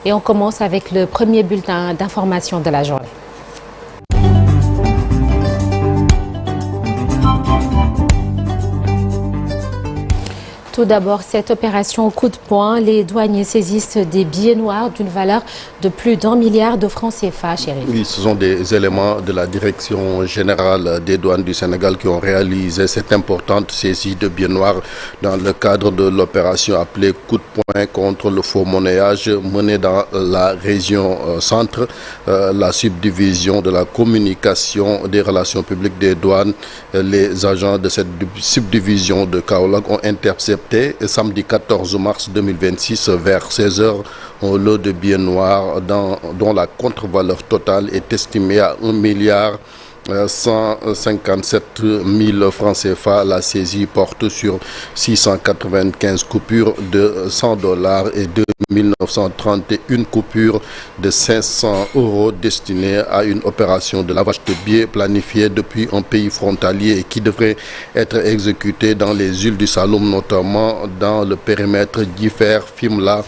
Et on commence avec le premier bulletin d'information de la journée. Tout d'abord, cette opération au coup de poing, les douaniers saisissent des billets noirs d'une valeur de plus d'1 milliard de francs CFA, chérie. Oui, ce sont des éléments de la Direction générale des douanes du Sénégal qui ont réalisé cette importante saisie de billets noirs dans le cadre de l'opération appelée coup de poing contre le faux monnayage menée dans la région centre. La subdivision de la communication des relations publiques des douanes, les agents de cette subdivision de Kaolack ont intercepté samedi 14 mars 2026 vers 16h un lot de billets noirs dont la contre-valeur totale est estimée à 1 milliard 157 000 francs CFA. La saisie porte sur 695 coupures de $100 et 2931 coupures de 500 € destinées à une opération de lavage de billets planifiée depuis un pays frontalier et qui devrait être exécutée dans les îles du Saloum, notamment dans le périmètre d'Ifer, Fimela,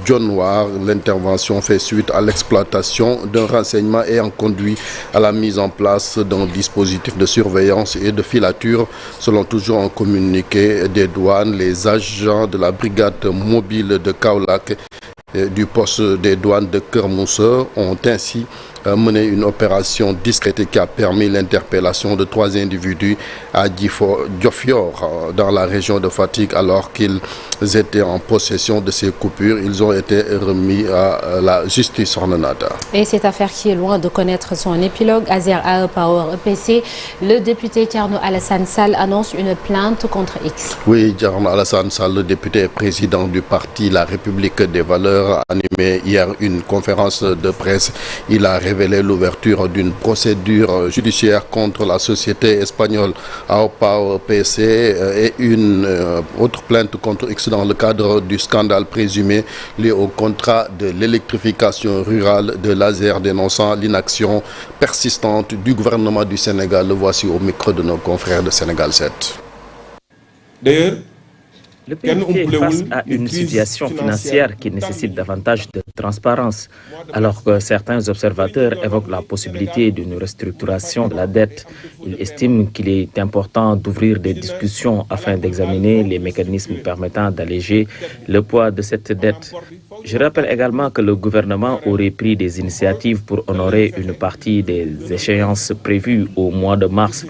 Dionewar. L'intervention fait suite à l'exploitation d'un renseignement ayant conduit à la mise en place d'un dispositif de surveillance et de filature. Selon toujours un communiqué des douanes, les agents de la brigade mobile de Kaolack du poste des douanes de Keur Moussa ont ainsi mené une opération discrète qui a permis l'interpellation de 3 individus à Diofior dans la région de Fatick. Alors qu'ils étaient en possession de ces coupures, ils ont été remis à la justice ordonnata. Et cette affaire qui est loin de connaître son épilogue, Azer AE Power EPC, le député Thierno Alassane Sall annonce une plainte contre X. Oui, Thierno Alassane Sall, le député et président du parti La République des Valeurs, a animé hier une conférence de presse. Il a révélé l'ouverture d'une procédure judiciaire contre la société espagnole AOPA PC et une autre plainte contre X dans le cadre du scandale présumé lié au contrat de l'électrification rurale de l'Azer, dénonçant l'inaction persistante du gouvernement du Sénégal. Le voici au micro de nos confrères de Sénégal 7. D'ailleurs, le pays fait face à une situation financière qui nécessite davantage de transparence, alors que certains observateurs évoquent la possibilité d'une restructuration de la dette. Ils estiment qu'il est important d'ouvrir des discussions afin d'examiner les mécanismes permettant d'alléger le poids de cette dette. Je rappelle également que le gouvernement aurait pris des initiatives pour honorer une partie des échéances prévues au mois de mars,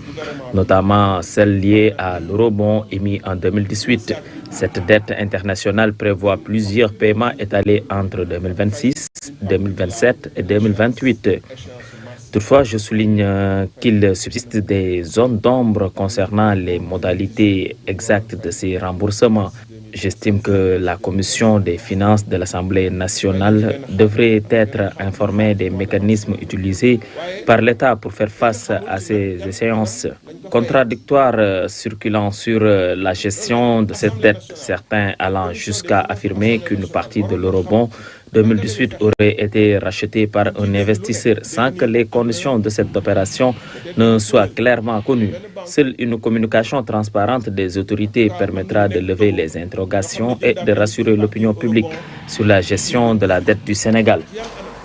notamment celles liées à l'eurobond émis en 2018. Cette dette internationale prévoit plusieurs paiements étalés entre 2026, 2027 et 2028. Toutefois, je souligne qu'il subsiste des zones d'ombre concernant les modalités exactes de ces remboursements. J'estime que la Commission des finances de l'Assemblée nationale devrait être informée des mécanismes utilisés par l'État pour faire face à ces échéances contradictoires circulant sur la gestion de cette dette, certains allant jusqu'à affirmer qu'une partie de l'eurobond 2018 aurait été racheté par un investisseur sans que les conditions de cette opération ne soient clairement connues. Seule une communication transparente des autorités permettra de lever les interrogations et de rassurer l'opinion publique sur la gestion de la dette du Sénégal.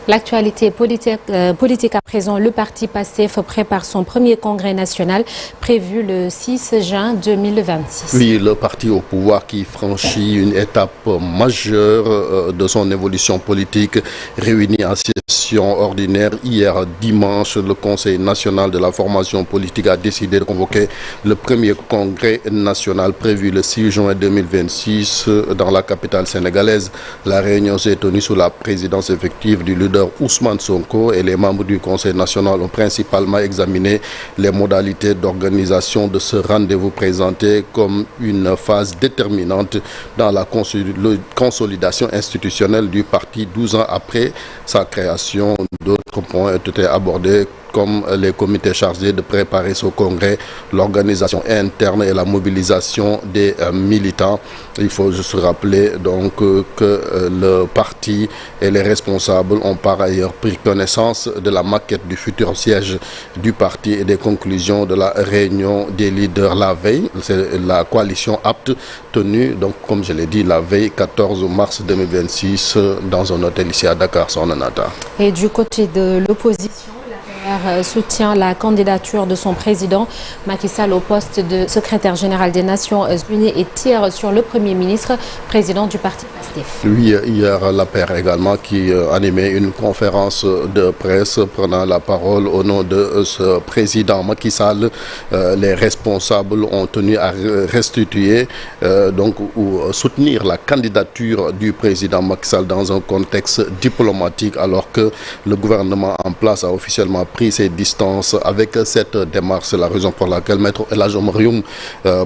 L'actualité politique à présent, le parti PASTEF prépare son premier congrès national prévu le 6 juin 2026. Oui, le parti au pouvoir qui franchit une étape majeure de son évolution politique, réuni en session ordinaire hier dimanche, le Conseil national de la formation politique a décidé de convoquer le premier congrès national prévu le 6 juin 2026 dans la capitale sénégalaise. La réunion s'est tenue sous la présidence effective du leader Ousmane Sonko et les membres du Conseil national ont principalement examiné les modalités d'organisation de ce rendez-vous présenté comme une phase déterminante dans la consolidation institutionnelle du parti 12 ans après sa création. D'autres points ont été abordés comme les comités chargés de préparer ce congrès, l'organisation interne et la mobilisation des militants. Il faut juste rappeler donc que le parti et les responsables ont par ailleurs pris connaissance de la maquette du futur siège du parti et des conclusions de la réunion des leaders la veille. C'est la coalition apte tenue, donc comme je l'ai dit, la veille 14 mars 2026 dans un hôtel ici à Dakar, Sonanata. Et du côté de l'opposition, soutient la candidature de son président Macky Sall au poste de secrétaire général des Nations Unies et tire sur le Premier ministre, président du parti PASTEF. Oui, hier, l'APR également qui animait une conférence de presse prenant la parole au nom de ce président Macky Sall. Les responsables ont tenu à restituer ou soutenir la candidature du président Macky Sall dans un contexte diplomatique alors que le gouvernement en place a officiellement pris ses distances avec cette démarche. C'est la raison pour laquelle Maître El Hadj Omar Youm,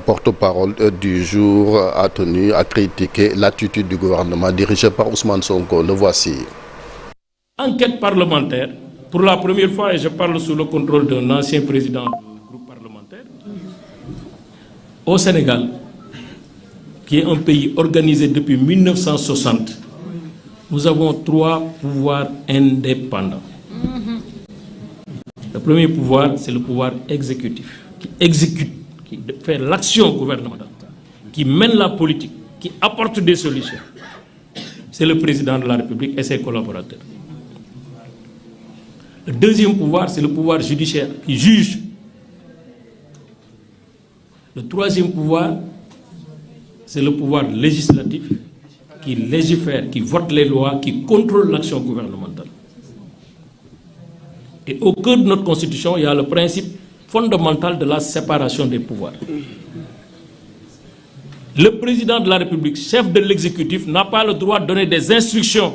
porte-parole du jour, a tenu à critiquer l'attitude du gouvernement dirigé par Ousmane Sonko. Le voici. Enquête parlementaire, pour la première fois, et je parle sous le contrôle d'un ancien président du groupe parlementaire, au Sénégal, qui est un pays organisé depuis 1960, nous avons 3 pouvoirs indépendants. Le premier pouvoir, c'est le pouvoir exécutif, qui exécute, qui fait l'action gouvernementale, qui mène la politique, qui apporte des solutions. C'est le président de la République et ses collaborateurs. Le deuxième pouvoir, c'est le pouvoir judiciaire, qui juge. Le troisième pouvoir, c'est le pouvoir législatif, qui légifère, qui vote les lois, qui contrôle l'action gouvernementale. Et au cœur de notre Constitution, il y a le principe fondamental de la séparation des pouvoirs. Le président de la République, chef de l'exécutif, n'a pas le droit de donner des instructions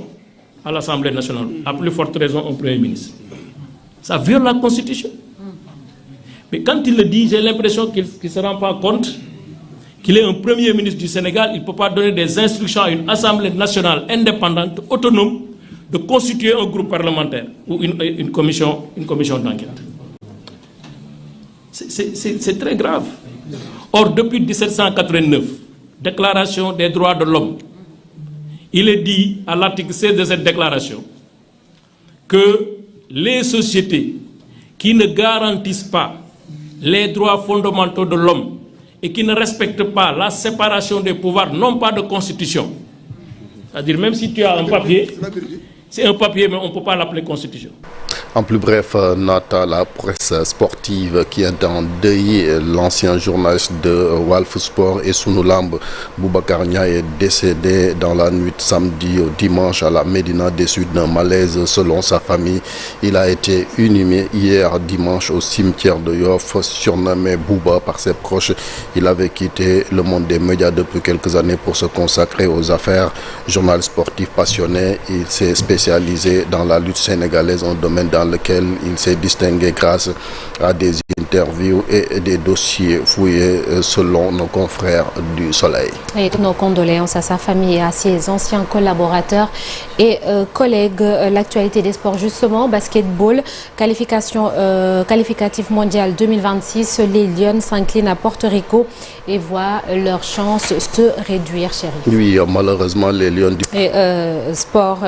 à l'Assemblée nationale, à plus forte raison au Premier ministre. Ça viole la Constitution. Mais quand il le dit, j'ai l'impression qu'il ne se rend pas compte qu'il est un Premier ministre du Sénégal, il ne peut pas donner des instructions à une Assemblée nationale indépendante, autonome, de constituer un groupe parlementaire ou une commission d'enquête. C'est très grave. Or, depuis 1789, Déclaration des droits de l'homme, il est dit à l'article 16 de cette déclaration que les sociétés qui ne garantissent pas les droits fondamentaux de l'homme et qui ne respectent pas la séparation des pouvoirs n'ont pas de constitution. C'est-à-dire, même si tu as un papier, c'est un papier, mais on ne peut pas l'appeler constitution. En plus bref, Nata, la presse sportive qui est endeuillée, l'ancien journaliste de Walf Sport et Sunu Lamb, Boubacar Niang, est décédé dans la nuit de samedi au dimanche à la Médina des Suds d'un malaise selon sa famille. Il a été inhumé hier dimanche au cimetière de Yoff, surnommé Bouba par ses proches. Il avait quitté le monde des médias depuis quelques années pour se consacrer aux affaires. Journaliste sportif passionné, il s'est spécialisé dans la lutte sénégalaise, un domaine dans lequel il s'est distingué grâce à des interviews et des dossiers fouillés selon nos confrères du Soleil. Et nos condoléances à sa famille et à ses anciens collaborateurs et collègues. L'actualité des sports justement, basketball, qualificatif mondial 2026, les Lions s'inclinent à Porto Rico et voient leur chance se réduire, chérie. Oui, malheureusement les Lions du... Et sport,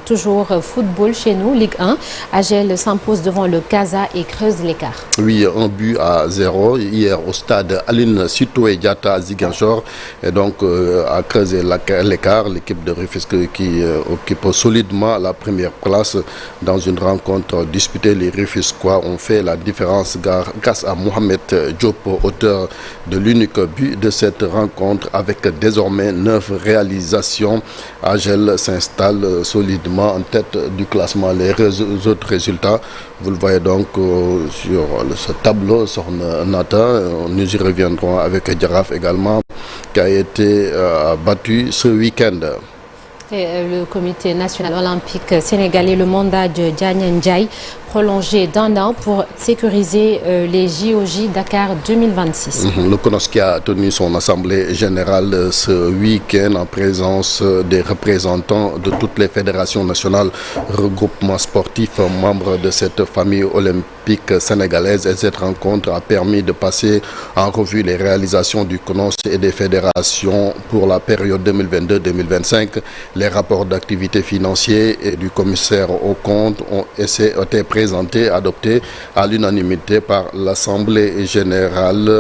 toujours football chez nous, Ligue 1. AGEL s'impose devant le Casa et creuse l'écart. Oui, 1-0 hier au stade Aline Sitoé Diatta à Ziguinchor et donc a creusé l'écart. L'équipe de Rufisque qui occupe solidement la première place dans une rencontre disputée. Les Rufisquois ont fait la différence grâce à Mohamed Diop, auteur de l'unique but de cette rencontre avec désormais 9 réalisations. AGEL s'installe solidement en tête du classement. Les autres résultats, vous le voyez donc sur ce tableau, sur Nata. Nous y reviendrons avec Djaraf également, qui a été battu ce week-end. Le comité national olympique sénégalais, le mandat de Diagne Ndiaye prolongé d'1 an pour sécuriser les JOJ Dakar 2026. Le CONOS qui a tenu son assemblée générale ce week-end en présence des représentants de toutes les fédérations nationales, regroupements sportifs, membres de cette famille olympique sénégalaise. Et cette rencontre a permis de passer en revue les réalisations du CONOS et des fédérations pour la période 2022-2025. Les rapports d'activité financiers et du commissaire aux comptes ont été présentés, adoptés à l'unanimité par l'Assemblée générale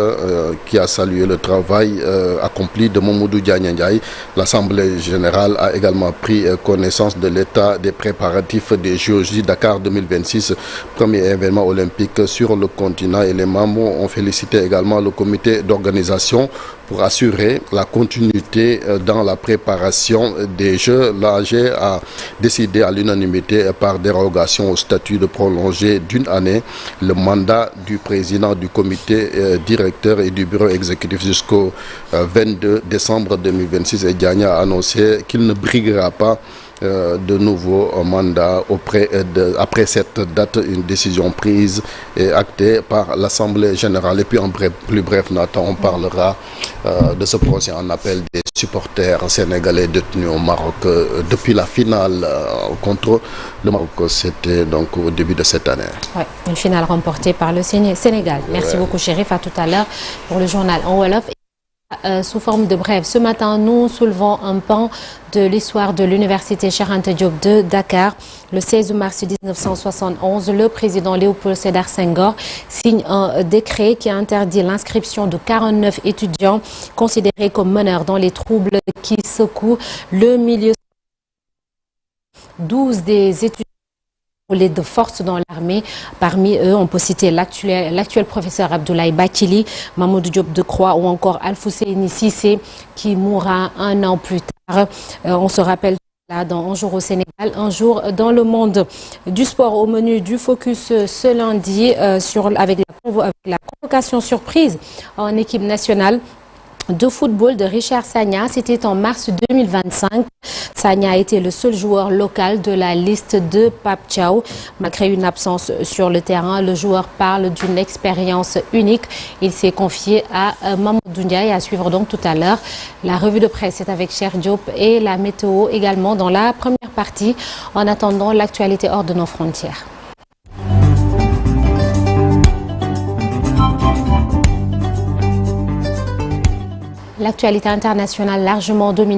qui a salué le travail accompli de Mamadou Diagne Ndiaye. L'Assemblée générale a également pris connaissance de l'état des préparatifs des JOJ Dakar 2026, premier événement olympique sur le continent, et les membres ont félicité également le comité d'organisation pour assurer la continuité dans la préparation des Jeux. L'AG a décidé à l'unanimité par dérogation au statut de prolonger d'1 année le mandat du président du comité directeur et du bureau exécutif jusqu'au 22 décembre 2026. Et Diagne a annoncé qu'il ne briguera pas de nouveaux mandats après cette date, une décision prise et actée par l'Assemblée générale. Et puis en plus bref, Nathan, on parlera de ce procès en appel des supporters sénégalais détenus au Maroc depuis la finale contre le Maroc. C'était donc au début de cette année. Ouais, une finale remportée par le Sénégal. Merci beaucoup, Chérif. À tout à l'heure pour le journal en Wolof. Sous forme de brève. Ce matin, nous soulevons un pan de l'histoire de l'université Cheikh Anta Diop de Dakar. Le 16 mars 1971, le président Léopold Sédar Senghor signe un décret qui interdit l'inscription de 49 étudiants considérés comme meneurs dans les troubles qui secouent le milieu. 12 des étudiants de force dans l'armée. Parmi eux, on peut citer l'actuel professeur Abdoulaye Bathily, Mamadou Diop Decroix ou encore Alfousseyni Cissé qui mourra 1 an plus tard. On se rappelle là dans Un jour au Sénégal, un jour dans le monde. Du sport au menu du focus ce lundi avec la convocation surprise en équipe nationale de football de Richard Sagna. C'était en mars 2025. Sagna a été le seul joueur local de la liste de Pape Thiaw. Malgré une absence sur le terrain, le joueur parle d'une expérience unique. Il s'est confié à Mamadou Ndiaye. À suivre donc tout à l'heure. La revue de presse est avec Cher Diop et la météo également dans la première partie. En attendant, l'actualité hors de nos frontières. L'actualité internationale largement dominée